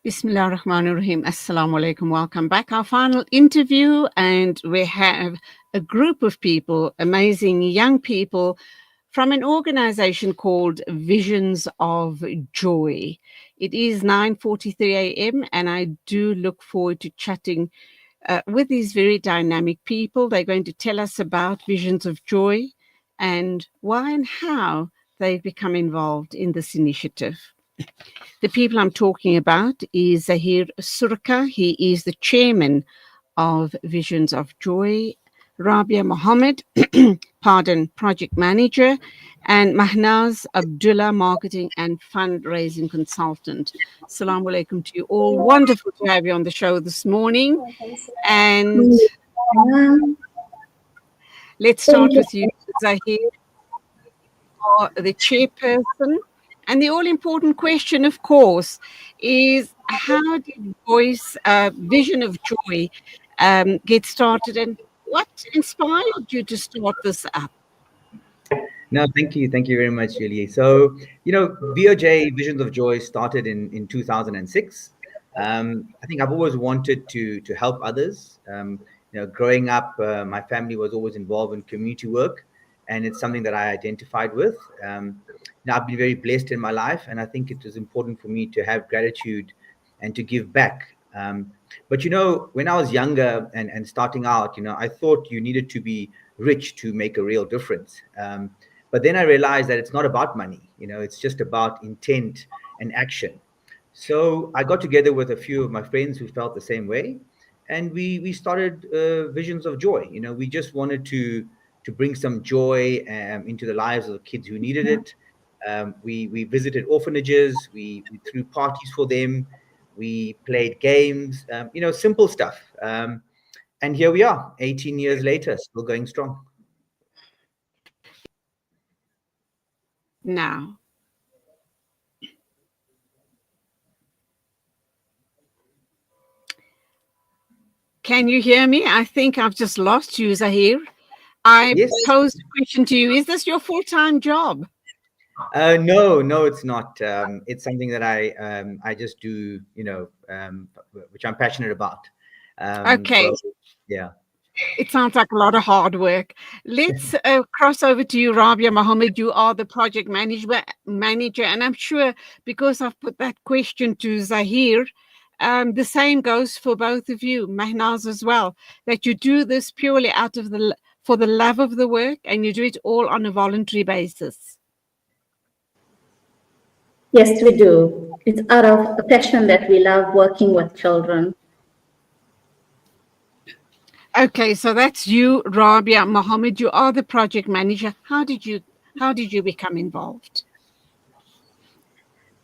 Bismillah ar-Rahman ar-Rahim. Assalamu alaikum. Welcome back. Our final interview, and we have a group of people, amazing young people, from an organization called Visions of Joy. It is 9:43 a.m., and I do look forward to chatting with these very dynamic people. They're going to tell us about Visions of Joy and why and how they've become involved in this initiative. The people I'm talking about is Zaheer Surka. He is the chairman of Visions of Joy. Rabiya Mohammed, project manager, and Mahnaaz Abdulla, marketing and fundraising consultant. Assalamu alaikum to you all. Wonderful to have you on the show this morning. And let's start with you, Zaheer, the chairperson. And the all-important question, of course, is how did Vision of Joy get started, and what inspired you to start this up? No, thank you. Thank you very much, Julie. So, VOJ Visions of Joy started in 2006. I think I've always wanted to help others. Growing up, my family was always involved in community work, and it's something that I identified with. Now, I've been very blessed in my life, and I think it is important for me to have gratitude and to give back. But when I was younger and starting out, I thought you needed to be rich to make a real difference. But then I realized that it's not about money, it's just about intent and action. So I got together with a few of my friends who felt the same way, and we started Visions of Joy. We just wanted to bring some joy into the lives of the kids who needed it. We visited orphanages, we threw parties for them, we played games, simple stuff. And here we are, 18 years later, still going strong. Now, can you hear me? I think I've just lost you, Zaheer. I Yes. posed a question to you. Is this your full-time job? No, it's not. It's something that I just do, which I'm passionate about. Okay. So, yeah. It sounds like a lot of hard work. Let's cross over to you, Rabia Mohammed. You are the project manager, and I'm sure because I've put that question to Zaheer, the same goes for both of you, Mahnaaz as well, that you do this purely for the love of the work, and you do it all on a voluntary basis. Yes, we do. It's out of a passion that we love working with children. Okay, so that's you, Rabia Mohammed. You are the project manager. How did you become involved?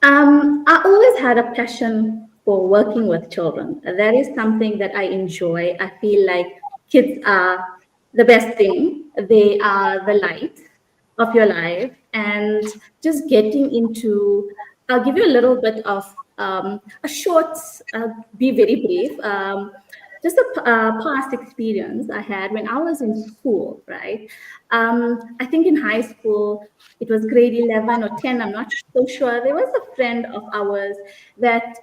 I always had a passion for working with children. That is something that I enjoy. I feel like kids are the best thing. They are the light of your life. And just getting into, I'll give you a little bit of a short, be very brief. Just a past experience I had when I was in school, right? I think in high school, it was grade 11 or 10, I'm not so sure. There was a friend of ours that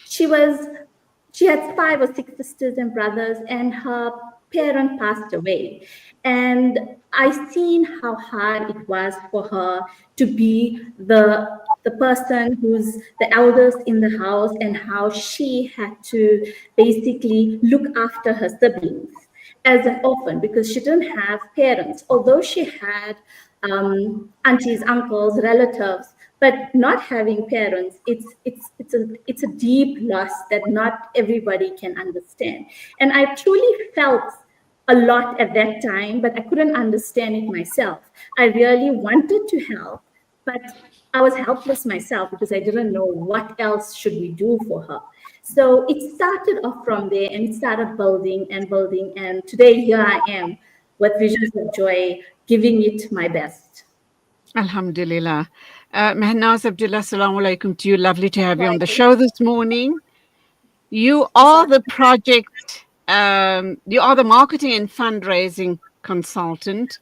she had 5 or 6 sisters and brothers, and her parent passed away. And I seen how hard it was for her to be the person who's the eldest in the house, and how she had to basically look after her siblings as an orphan because she didn't have parents, although she had aunties, uncles, relatives. But not having parents, it's a deep loss that not everybody can understand. And I truly felt a lot at that time, but I couldn't understand it myself. I really wanted to help, but I was helpless myself because I didn't know what else should we do for her. So it started off from there, and it started building and building. And today here I am with Visions of Joy, giving it my best. Alhamdulillah. Mahnaaz Abdullah, assalamu alaikum to you. Lovely to have you on the show this morning. You are the you are the marketing and fundraising consultant.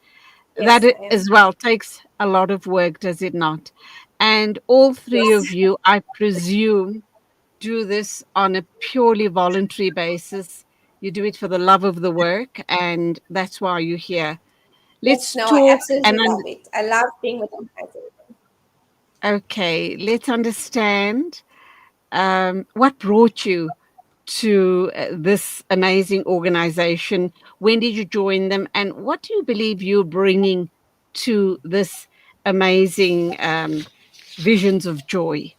Yes, That as well takes a lot of work, does it not? And all three of you, I presume, do this on a purely voluntary basis. You do it for the love of the work, and that's why you're here. Yes, Let's no, I talk absolutely love it. I love being with organizations. okay, let's understand what brought you to this amazing organization. When did you join them, and what do you believe you're bringing to this amazing visions of joy?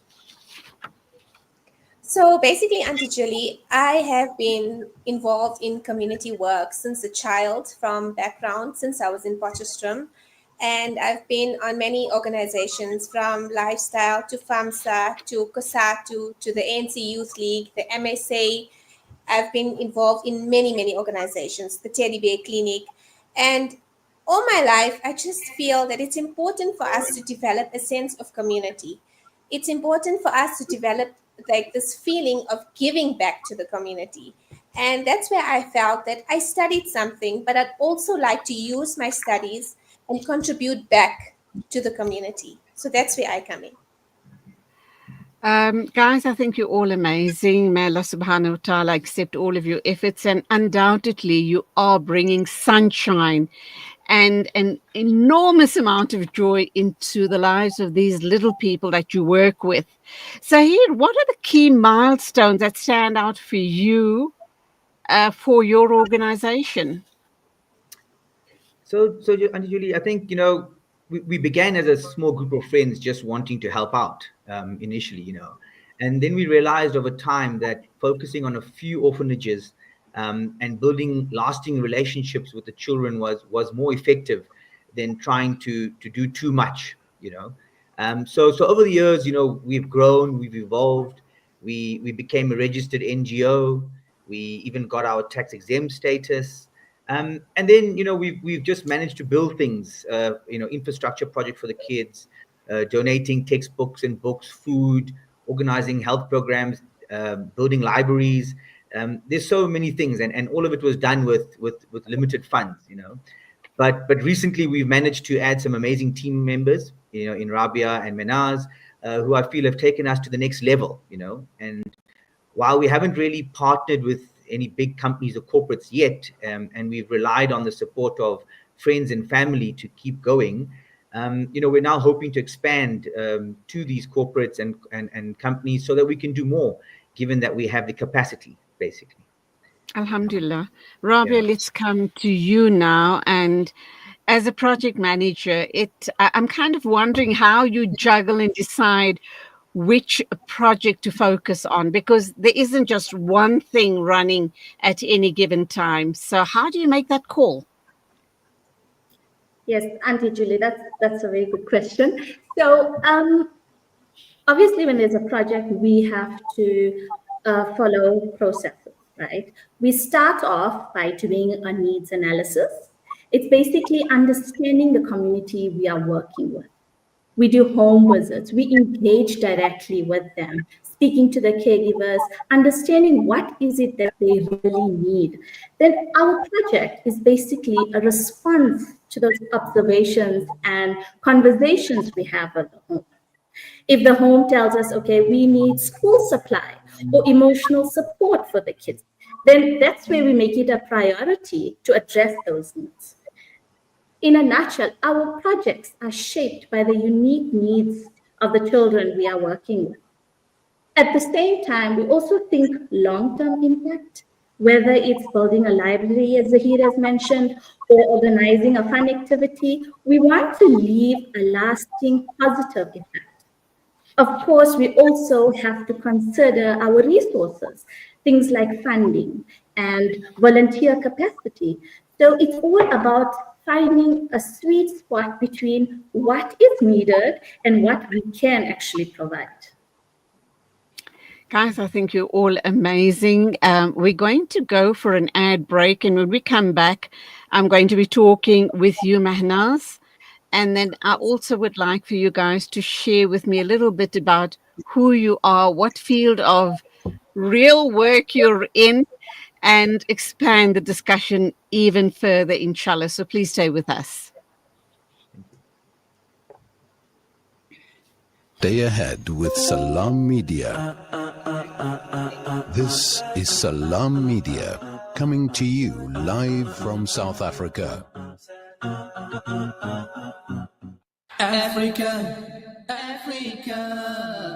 So basically, Auntie Julie, I have been involved in community work since a child from background, since I was in Potchefstroom. And I've been on many organizations from Lifestyle to FAMSA to COSATU to the ANC Youth League, the MSA. I've been involved in many, many organizations, the Teddy Bear Clinic. And all my life, I just feel that it's important for us to develop a sense of community. It's important for us to develop like this feeling of giving back to the community. And that's where I felt that I studied something, but I'd also like to use my studies and contribute back to the community. So that's where I come in. Guys, I think you're all amazing. May Allah subhanahu wa ta'ala accept all of your efforts. And undoubtedly, you are bringing sunshine and an enormous amount of joy into the lives of these little people that you work with. Zaheer, what are the key milestones that stand out for you for your organization? So, Auntie Julie, I think, we began as a small group of friends just wanting to help out initially, and then we realized over time that focusing on a few orphanages and building lasting relationships with the children was more effective than trying to do too much, So over the years, we've grown, we've evolved, we became a registered NGO, we even got our tax exempt status. And then, we've just managed to build things, infrastructure project for the kids, donating textbooks and books, food, organizing health programs, building libraries. There's so many things, and all of it was done with limited funds. But recently we've managed to add some amazing team members, in Rabiya and Mahnaaz, who I feel have taken us to the next level. And while we haven't really partnered with any big companies or corporates yet, and we've relied on the support of friends and family to keep going, we're now hoping to expand to these corporates and companies so that we can do more, given that we have the capacity, basically. Alhamdulillah. Rabia, Yeah. let's come to you now. And as a project manager, I'm kind of wondering how you juggle and decide which project to focus on, because there isn't just one thing running at any given time. So how do you make that call? Yes, Auntie Julie, that's a very good question. So obviously, when there's a project, we have to follow processes, right? We start off by doing a needs analysis. It's basically understanding the community we are working with. We do home visits. We engage directly with them, speaking to the caregivers, understanding what is it that they really need. Then our project is basically a response to those observations and conversations we have with the home. If the home tells us, okay, we need school supply or emotional support for the kids, then that's where we make it a priority to address those needs. In a nutshell, our projects are shaped by the unique needs of the children we are working with. At the same time, we also think long-term impact, whether it's building a library, as Zaheer has mentioned, or organizing a fun activity. We want to leave a lasting positive impact. Of course, we also have to consider our resources, things like funding and volunteer capacity. So it's all about finding a sweet spot between what is needed and what we can actually provide. Guys, I think you're all amazing. We're going to go for an ad break, and when we come back, I'm going to be talking with you, Mahnaaz. And then I also would like for you guys to share with me a little bit about who you are, what field of real work you're in, and expand the discussion even further, inshallah. So please stay with us. Stay ahead with Salam Media. This is Salam Media, coming to you live from South Africa.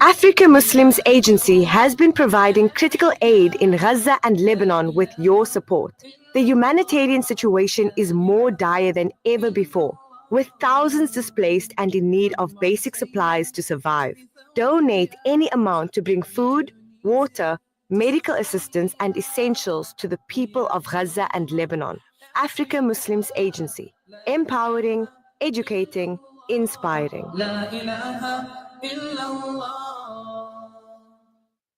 Africa Muslims Agency has been providing critical aid in Gaza and Lebanon with your support. The humanitarian situation is more dire than ever before, with thousands displaced and in need of basic supplies to survive. Donate any amount to bring food, water, medical assistance and essentials to the people of Gaza and Lebanon. Africa Muslims Agency, empowering, educating, inspiring.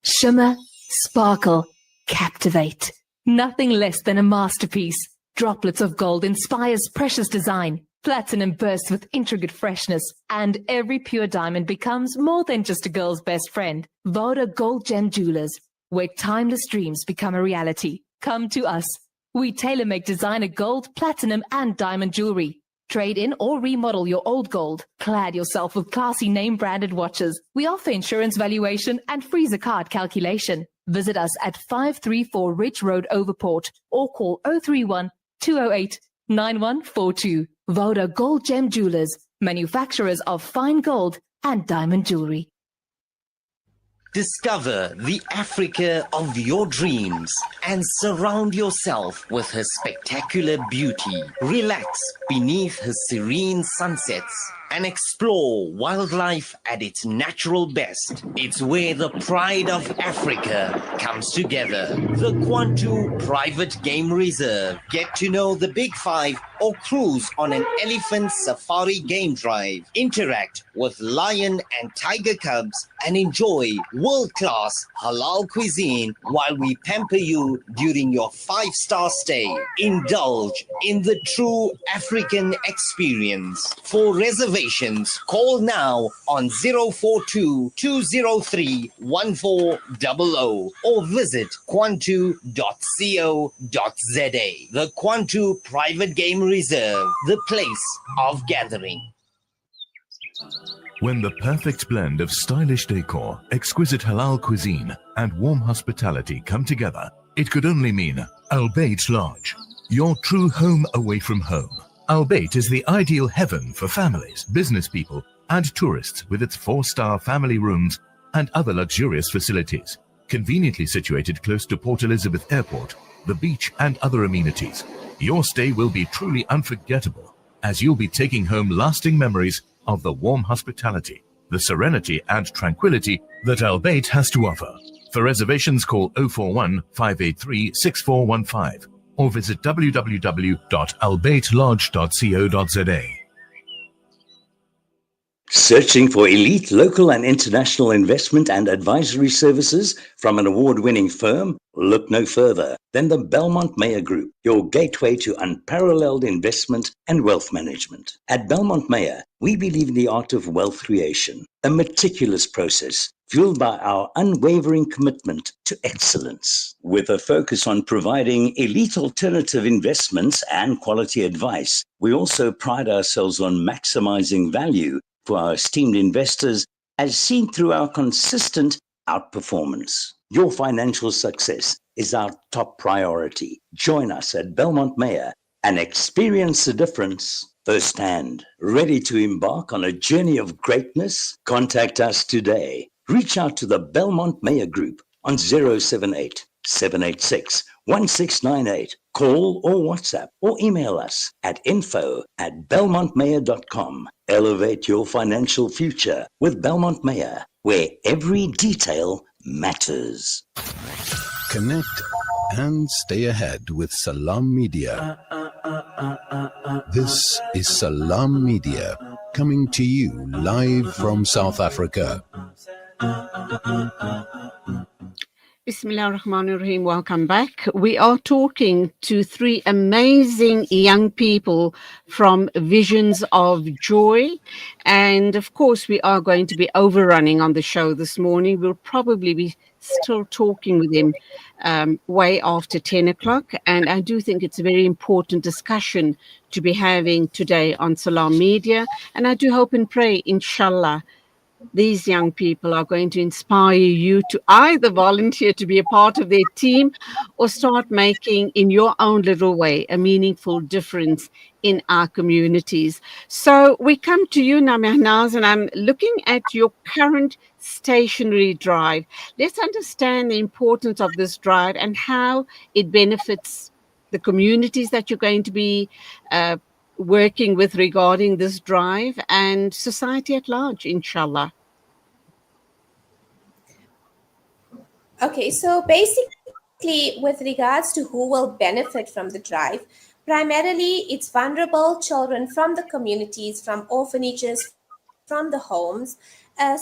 Shimmer, sparkle, captivate. Nothing less than a masterpiece. Droplets of gold inspires precious design. Platinum bursts with intricate freshness. And every pure diamond becomes more than just a girl's best friend. Voda Gold Gem Jewelers, where timeless dreams become a reality. Come to us. We tailor-make designer gold, platinum and diamond jewelry. Trade in or remodel your old gold. Clad yourself with classy name-branded watches. We offer insurance valuation and free zakat calculation. Visit us at 534 Ridge Road, Overport, or call 031 208 9142. Voda Gold Gem Jewelers, manufacturers of fine gold and diamond jewelry. Discover the Africa of your dreams and surround yourself with her spectacular beauty. Relax beneath her serene sunsets and explore wildlife at its natural best. It's where the pride of Africa comes together. The Kwantu Private Game Reserve. Get to know the Big Five or cruise on an elephant safari game drive. Interact with lion and tiger cubs and enjoy world-class halal cuisine while we pamper you during your 5-star stay. Indulge in the true African experience. For reservations, call now on 042 203 1400 or visit kwantu.co.za. The Kwantu Private Game Reserve, the place of gathering. When the perfect blend of stylish decor, exquisite halal cuisine, and warm hospitality come together, it could only mean Al Bayt Lodge, your true home away from home. Al Bayt is the ideal heaven for families, business people, and tourists with its 4-star family rooms and other luxurious facilities, conveniently situated close to Port Elizabeth Airport, the beach, and other amenities. Your stay will be truly unforgettable, as you'll be taking home lasting memories of the warm hospitality, the serenity and tranquility that Al Bayt has to offer. For reservations, call 041 583 6415 or visit www.albaytlodge.co.za. Searching for elite local and international investment and advisory services from an award-winning firm? Look no further than the Belmont Mayer Group, your gateway to unparalleled investment and wealth management. At Belmont Mayer, we believe in the art of wealth creation, a meticulous process fueled by our unwavering commitment to excellence. With a focus on providing elite alternative investments and quality advice, we also pride ourselves on maximizing value for our esteemed investors, as seen through our consistent outperformance. Your financial success is our top priority. Join us at Belmont Mayer and experience the difference firsthand. Ready to embark on a journey of greatness? Contact us today. Reach out to the Belmont Mayer Group on 078 786 1698. Call or WhatsApp or email us at info@belmontmayer.com. Elevate your financial future with Belmont Mayer, where every detail matters. Connect and stay ahead with Salam Media. This is Salam Media, coming to you live from South Africa. Bismillah ar-Rahman ar-Rahim. Welcome back. We are talking to 3 amazing young people from Visions of Joy. And of course, we are going to be overrunning on the show this morning. We'll probably be still talking with him way after 10 o'clock. And I do think it's a very important discussion to be having today on Salam Media. And I do hope and pray, inshallah, these young people are going to inspire you to either volunteer to be a part of their team or start making, in your own little way, a meaningful difference in our communities. So we come to you now, Mahnaaz, and I'm looking at your current stationary drive. Let's understand the importance of this drive and how it benefits the communities that you're going to be uh, working with regarding this drive and society at large, inshallah. Okay, so basically, with regards to who will benefit from the drive, primarily it's vulnerable children from the communities, from orphanages, from the homes.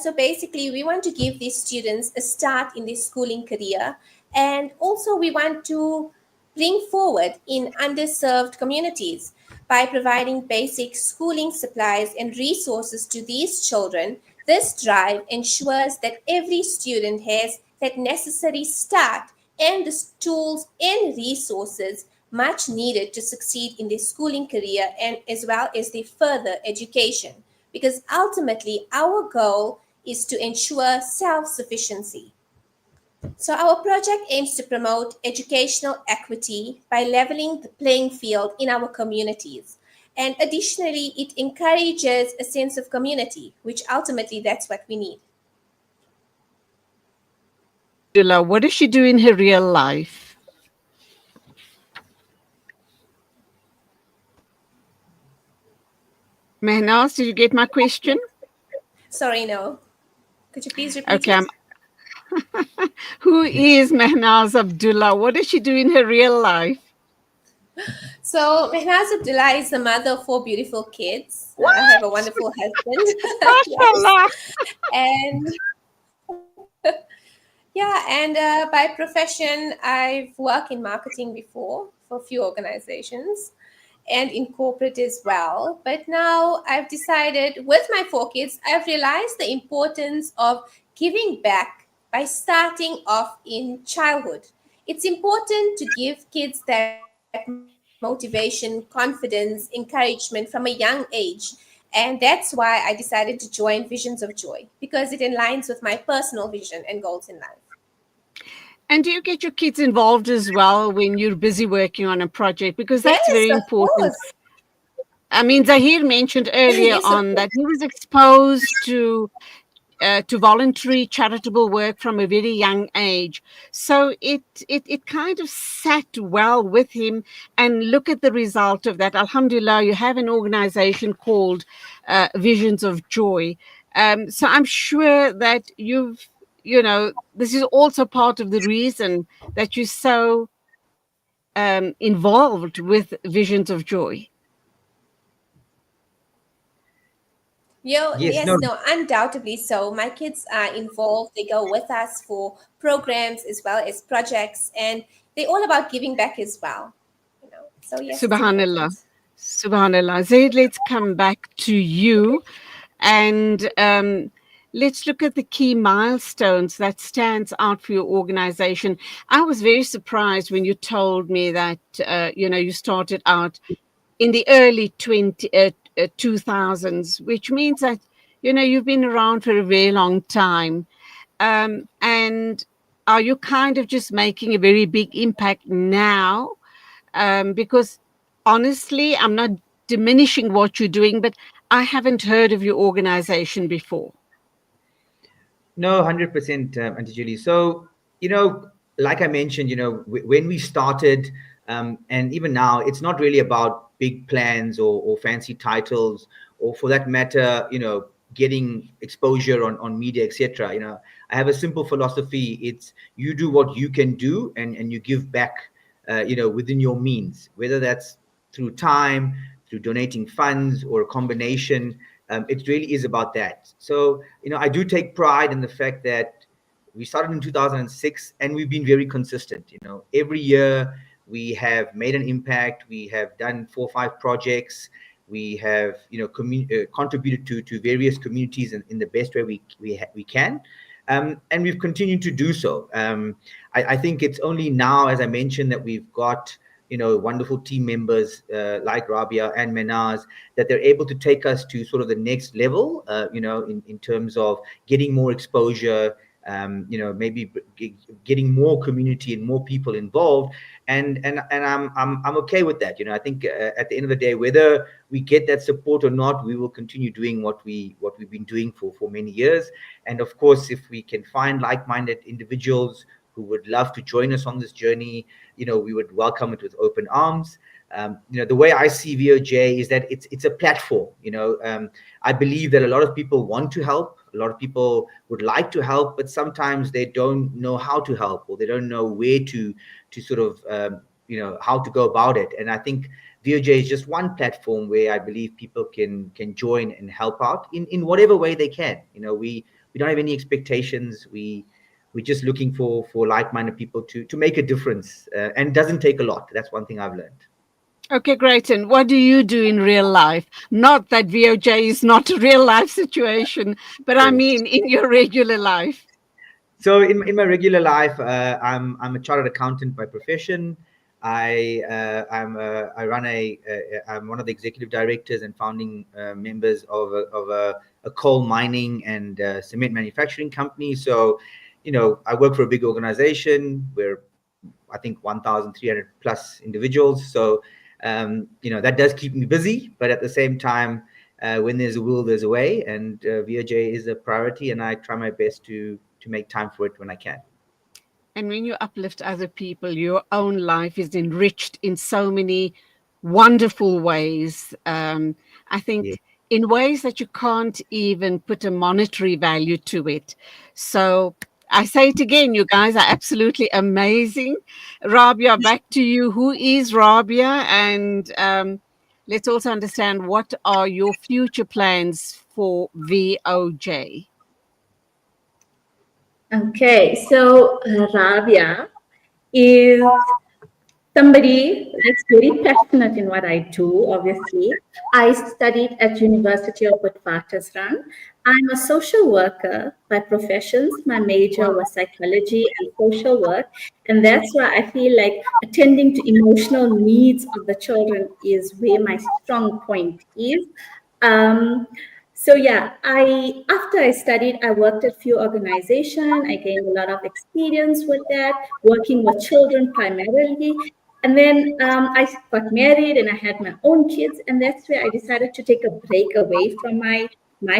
So basically, we want to give these students a start in their schooling career, and also we want to bring forward in underserved communities by providing basic schooling supplies and resources to these children. This drive ensures that every student has that necessary start and the tools and resources much needed to succeed in their schooling career and as well as their further education. Because ultimately, our goal is to ensure self sufficiency. So, our project aims to promote educational equity by leveling the playing field in our communities. And additionally, it encourages a sense of community, which ultimately that's what we need. Abdullah, what does she do in her real life? Mehnaz, did you get my question? Sorry, no. Could you please repeat Okay, it? who is Mehnaz Abdullah? What does she do in her real life? So, Mahnaaz Abdulla is the mother of four beautiful kids. What? I have a wonderful husband. MashaAllah. Yes. And yeah, and by profession, I've worked in marketing before for a few organizations and in corporate as well. But now I've decided with my four kids, I've realized the importance of giving back by starting off in childhood. It's important to give kids that motivation, confidence, encouragement from a young age. And that's why I decided to join Visions of Joy because it aligns with my personal vision and goals in life. And do you get your kids involved as well when you're busy working on a project? Because that's Yes, very of important. course. I mean, Zaheer mentioned earlier Yes, of on that course. he was exposed to voluntary charitable work from a very young age. So it kind of sat well with him. And look at the result of that. Alhamdulillah, you have an organization called Visions of Joy. So I'm sure that this is also part of the reason that you're so involved with Visions of Joy. Yo, Yes, yes, no, no, undoubtedly so. My kids are involved. They go with us for programs as well as projects, and they're all about giving back as well. So yes, it's Subhanallah. important. Subhanallah. Zaid, let's come back to you and let's look at the key milestones that stands out for your organization. I was very surprised when you told me that, you started out in the early 2000s, which means that, you've been around for a very long time. And are you kind of just making a very big impact now? Because honestly, I'm not diminishing what you're doing, but I haven't heard of your organization before. no, 100%, Auntie Julie. So, like I mentioned, when we started, and even now, it's not really about big plans or fancy titles, or for that matter, getting exposure on media, etc. I have a simple philosophy. It's you do what you can do, and you give back, within your means, whether that's through time, through donating funds, or a combination. It really is about that. So, I do take pride in the fact that we started in 2006 and we've been very consistent. Every year we have made an impact. We have done 4 or 5 projects. We have, contributed to various communities in the best way we can. And we've continued to do so. I think it's only now, as I mentioned, that we've got wonderful team members like Rabiya and Mahnaaz, that they're able to take us to sort of the next level, in terms of getting more exposure, maybe getting more community and more people involved, and I'm okay with that. I think at the end of the day, whether we get that support or not, we will continue doing what we've been doing for many years. And of course, if we can find like-minded individuals who would love to join us on this journey, we would welcome it with open arms. The way I see VOJ is that it's a platform. I believe that a lot of people want to help, a lot of people would like to help, but sometimes they don't know how to help, or they don't know where to sort of how to go about it. And I think VOJ is just one platform where I believe people can join and help out in whatever way they can. We don't have any expectations. We're just looking for like-minded people to make a difference, and it doesn't take a lot. That's one thing I've learned. Okay, great. And what do you do in real life? Not that VOJ is not a real life situation, but I mean in your regular life. So in my regular life, I'm a chartered accountant by profession. I'm one of the executive directors and founding members of a coal mining and cement manufacturing company. So, I work for a big organization. We're, I think, 1,300 plus individuals. So, that does keep me busy. But at the same time, when there's a will, there's a way, and VOJ is a priority, and I try my best to make time for it when I can. And when you uplift other people, your own life is enriched in so many wonderful ways. I think in ways that you can't even put a monetary value to it. So I say it again, you guys are absolutely amazing. Rabiya, back to you. Who is Rabiya? And let's also understand, what are your future plans for VOJ? Okay, so Rabiya is somebody that's very passionate in what I do, obviously. I studied at University of Witwatersrand. I'm a social worker by professions. My major was psychology and social work. And that's why I feel like attending to emotional needs of the children is where my strong point is. So yeah, after I studied, I worked at a few organizations. I gained a lot of experience with that, working with children primarily. And then I got married and I had my own kids, and that's where I decided to take a break away from my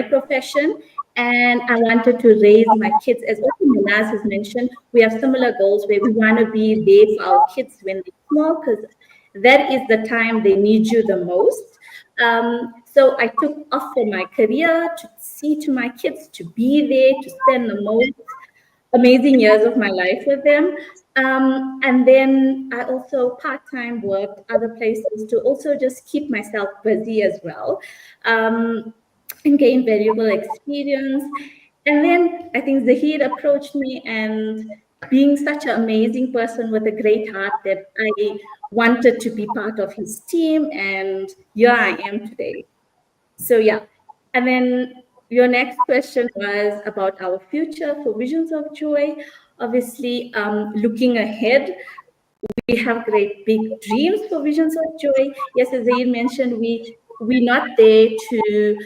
profession. And I wanted to raise my kids. As also Mahnaaz has mentioned, we have similar goals where we want to be there for our kids when they're small, because that is the time they need you the most. So I took off from my career to see to my kids, to be there, to spend the most amazing years of my life with them. And then I also part-time worked other places to also just keep myself busy as well, and gain valuable experience. And then I think Zaheer approached me, and being such an amazing person with a great heart, that I wanted to be part of his team, and here I am today. So yeah, and then your next question was about our future for Visions of Joy. Obviously, looking ahead, we have great big dreams for Visions of Joy. Yes, as Zaid mentioned, we're not there to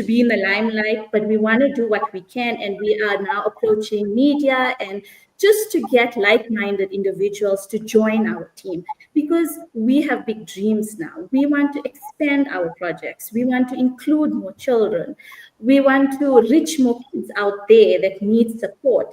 be in the limelight, but we want to do what we can, and we are now approaching media and just to get like-minded individuals to join our team, because we have big dreams now. We want to expand our projects. We want to include more children. We want to reach more kids out there that need support.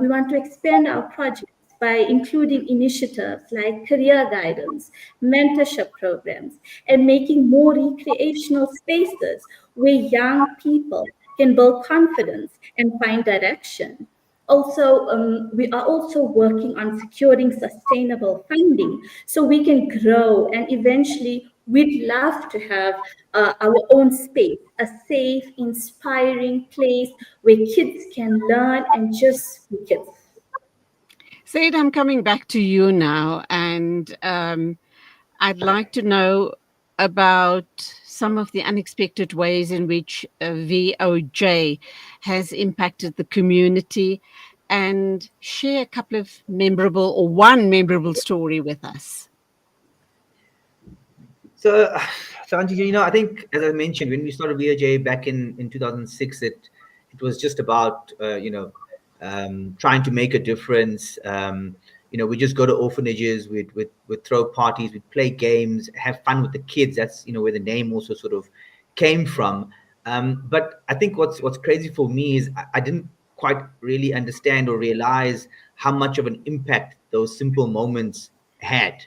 We want to expand our projects by including initiatives like career guidance, mentorship programs, and making more recreational spaces where young people can build confidence and find direction. Also, we are also working on securing sustainable funding so we can grow, and eventually we'd love to have our own space, a safe, inspiring place where kids can learn and just be kids. Said, I'm coming back to you now, and I'd like to know about some of the unexpected ways in which VOJ has impacted the community, and share a couple of memorable or one memorable story with us. So, Anji, I think as I mentioned, when we started VOJ back in 2006, it was just about trying to make a difference. We just go to orphanages, we'd throw parties, we'd play games, have fun with the kids. That's where the name also sort of came from. But I think what's crazy for me is I didn't quite really understand or realize how much of an impact those simple moments had.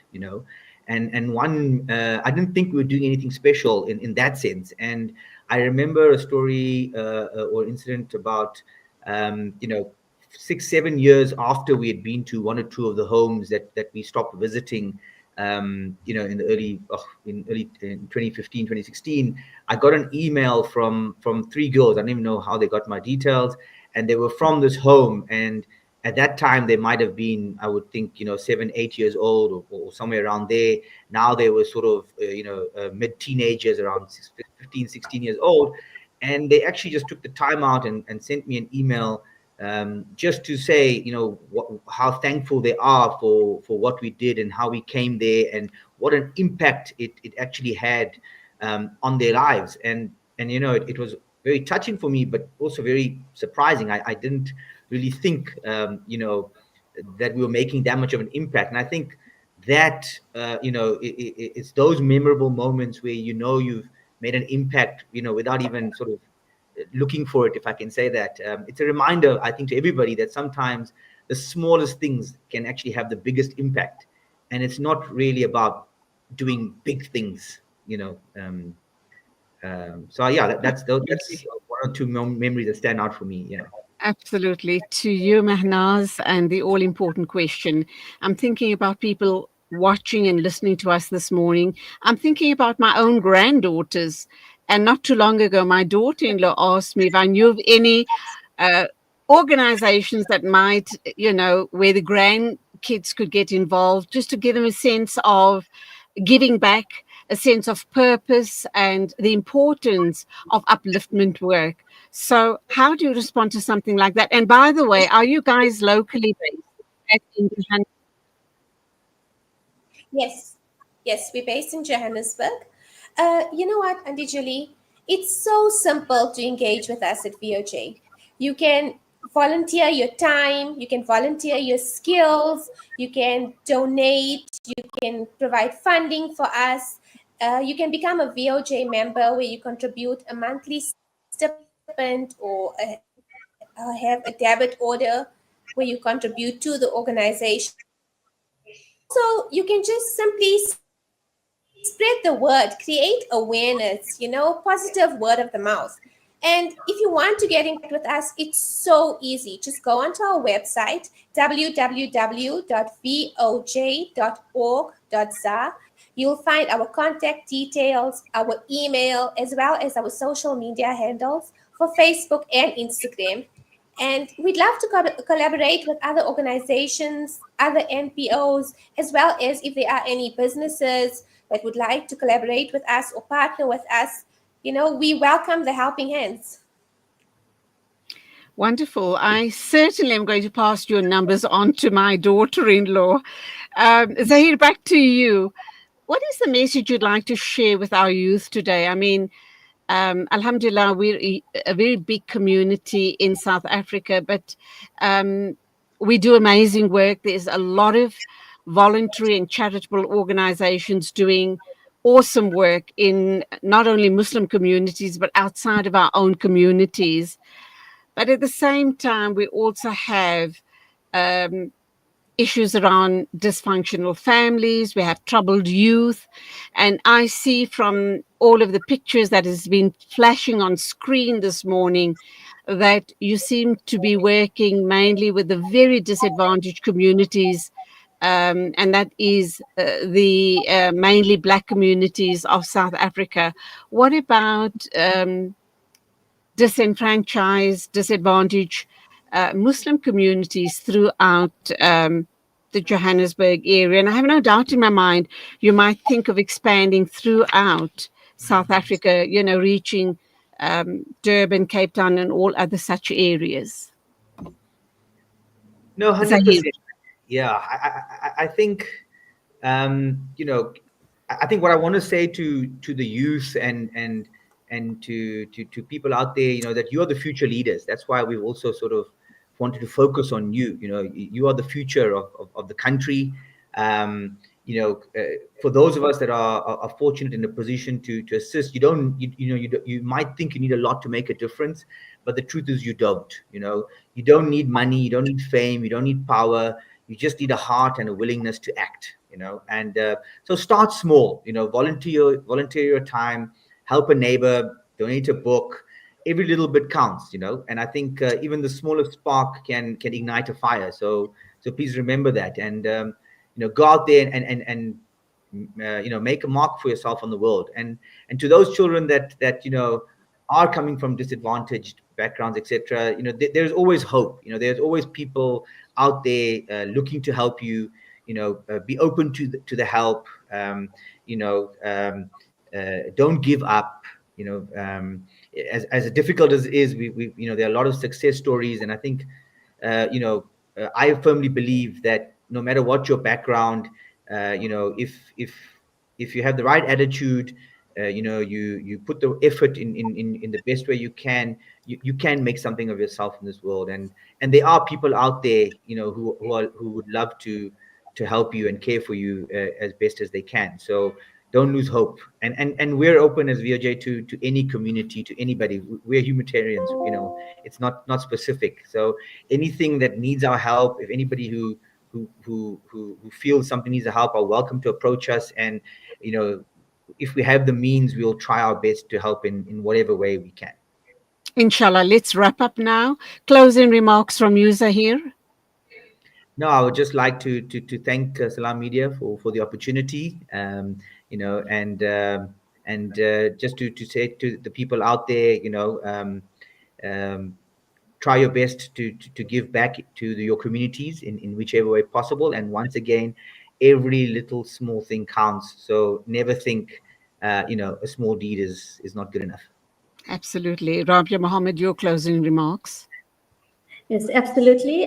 And one, I didn't think we were doing anything special in that sense. And I remember a story or incident about 6-7 years after we had been to one or two of the homes that we stopped visiting, in the early in 2015, 2016, I got an email from three girls. I don't even know how they got my details, and they were from this home. And at that time, they might have been, I would think, 7-8 years old, or somewhere around there. Now they were sort of, mid teenagers, around 15, 16 years old. And they actually just took the time out and sent me an email, just to say, how thankful they are for what we did and how we came there, and what an impact it actually had on their lives. And it was very touching for me, but also very surprising. I didn't really think, that we were making that much of an impact. And I think that, it's those memorable moments where you've made an impact, without even sort of looking for it, if I can say that. It's a reminder, I think, to everybody that sometimes the smallest things can actually have the biggest impact, and it's not really about doing big things. So yeah, that's one or two memories that stand out for me. Yeah. Absolutely. To you, Mahnaaz, and the all important question. I'm thinking about people watching and listening to us this morning. I'm thinking about my own granddaughters. And not too long ago, my daughter in law asked me if I knew of any uh, organizations that might, where the grandkids could get involved, just to give them a sense of giving back, a sense of purpose, and the importance of upliftment work. So, how do you respond to something like that? And by the way, are you guys locally based at Indian? Yes, yes, we're based in Johannesburg. You know what, Auntie Julie? It's so simple to engage with us at VOJ. You can volunteer your time, you can volunteer your skills, you can donate, you can provide funding for us. You can become a VOJ member where you contribute a monthly stipend, or have a debit order where you contribute to the organization. Also, you can just simply spread the word, create awareness, positive word of the mouth. And if you want to get in contact with us, it's so easy. Just go onto our website, www.voj.org.za. You'll find our contact details, our email, as well as our social media handles for Facebook and Instagram. And we'd love to collaborate with other organizations, other NPOs, as well as if there are any businesses that would like to collaborate with us or partner with us. We welcome the helping hands. Wonderful. I certainly am going to pass your numbers on to my daughter in law. Zaheer, back to you. What is the message you'd like to share with our youth today? I mean, Alhamdulillah, we're a very big community in South Africa, but we do amazing work. There's a lot of voluntary and charitable organizations doing awesome work in not only Muslim communities, but outside of our own communities. But at the same time, we also have issues around dysfunctional families. We have troubled youth. And I see from all of the pictures that has been flashing on screen this morning that you seem to be working mainly with the very disadvantaged communities. And that is the mainly Black communities of South Africa. What about disenfranchised, disadvantaged Muslim communities throughout the Johannesburg area? And I have no doubt in my mind you might think of expanding throughout South Africa, reaching Durban, Cape Town, and all other such areas. No, Zaheer. 100%. Yeah, I think, I think what I want to say to the youth and to people out there, that you are the future leaders. That's why we've also sort of wanted to focus on you. You are the future of the country. For those of us that are fortunate in a position to assist, you might think you need a lot to make a difference, but the truth is you don't. You don't need money, you don't need fame, you don't need power. You just need a heart and a willingness to act. And so start small. Volunteer your time, help a neighbor, donate a book. Every little bit counts. And I think even the smallest spark can ignite a fire. So please remember that, and go out there and make a mark for yourself on the world. And to those children that are coming from disadvantaged backgrounds, etc., there's always hope. There's always people out there looking to help you. Be open to the help. Don't give up. As difficult as it is, we there are a lot of success stories, and I think I firmly believe that no matter what your background, if you have the right attitude, you put the effort in the best way you can, you can make something of yourself in this world. And there are people out there, who would love to help you and care for you as best as they can. So don't lose hope. And we're open as VOJ to any community, to anybody. We're humanitarians. It's not specific. So anything that needs our help, if anybody who feels something needs our help, are welcome to approach us. And if we have the means, we'll try our best to help in whatever way we can. Inshallah. Let's wrap up now. Closing remarks from you, Zaheer. No, I would just like to thank Salam Media for the opportunity, and just to say to the people out there, try your best to give back to your communities in whichever way possible. And once again, every little small thing counts. So never think, a small deed is not good enough. Absolutely. Rabiya, Mohammed, your closing remarks. Yes, absolutely.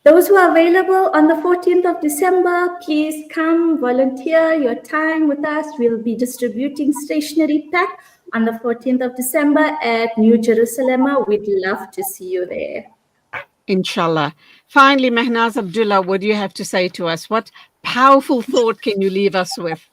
Those who are available on the 14th of December, please come volunteer your time with us. We'll be distributing stationery pack on the 14th of December at New Jerusalem. We'd love to see you there. Inshallah. Finally, Mahnaaz, Abdulla, what do you have to say to us? What powerful thought can you leave us with?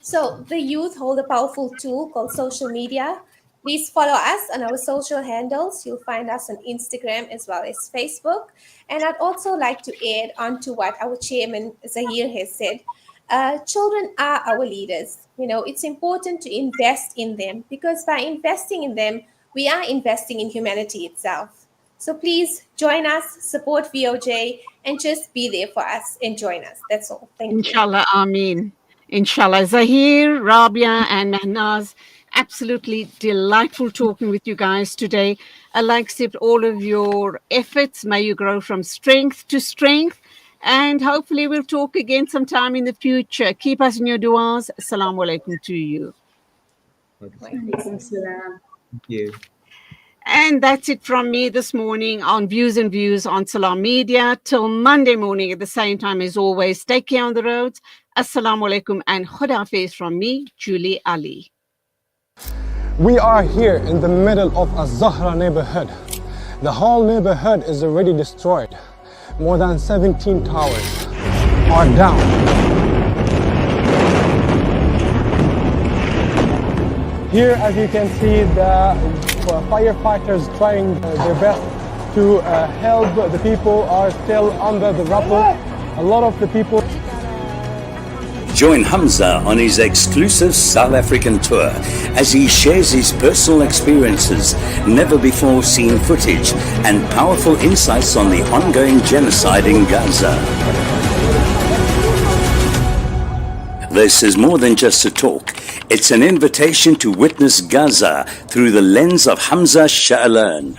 So the youth hold a powerful tool called social media. Please follow us on our social handles. You'll find us on Instagram as well as Facebook. And I'd also like to add on to what our chairman Zaheer has said. Children are our leaders. It's important to invest in them, because by investing in them, we are investing in humanity itself. So please join us, support VOJ, and just be there for us and join us. That's all. Thank you. Inshallah, Ameen. Inshallah. Zaheer, Rabiya, and Mahnaaz, absolutely delightful talking with you guys today. Allah accept all of your efforts. May you grow from strength to strength. And hopefully we'll talk again sometime in the future. Keep us in your du'as. Assalamu alaikum to you. Thank you. And that's it from me this morning on Views and Views on Salam Media. Till Monday morning at the same time as always. Take care on the roads. Assalamu alaikum and Khudafiz from me, Julie Ali. We are here in the middle of a Zahra neighborhood. The whole neighborhood is already destroyed. More than 17 towers are down. Here, as you can see, the firefighters trying their best to help. The people are still under the rubble. A lot of the people. Join Hamza on his exclusive South African tour as he shares his personal experiences, never before seen footage, and powerful insights on the ongoing genocide in Gaza. This is more than just a talk. It's an invitation to witness Gaza through the lens of Hamza Sha'alan.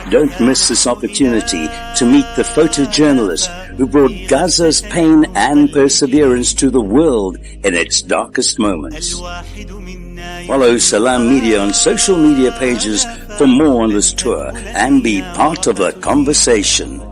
Don't miss this opportunity to meet the photojournalist who brought Gaza's pain and perseverance to the world in its darkest moments. Follow Salam Media on social media pages for more on this tour and be part of the conversation.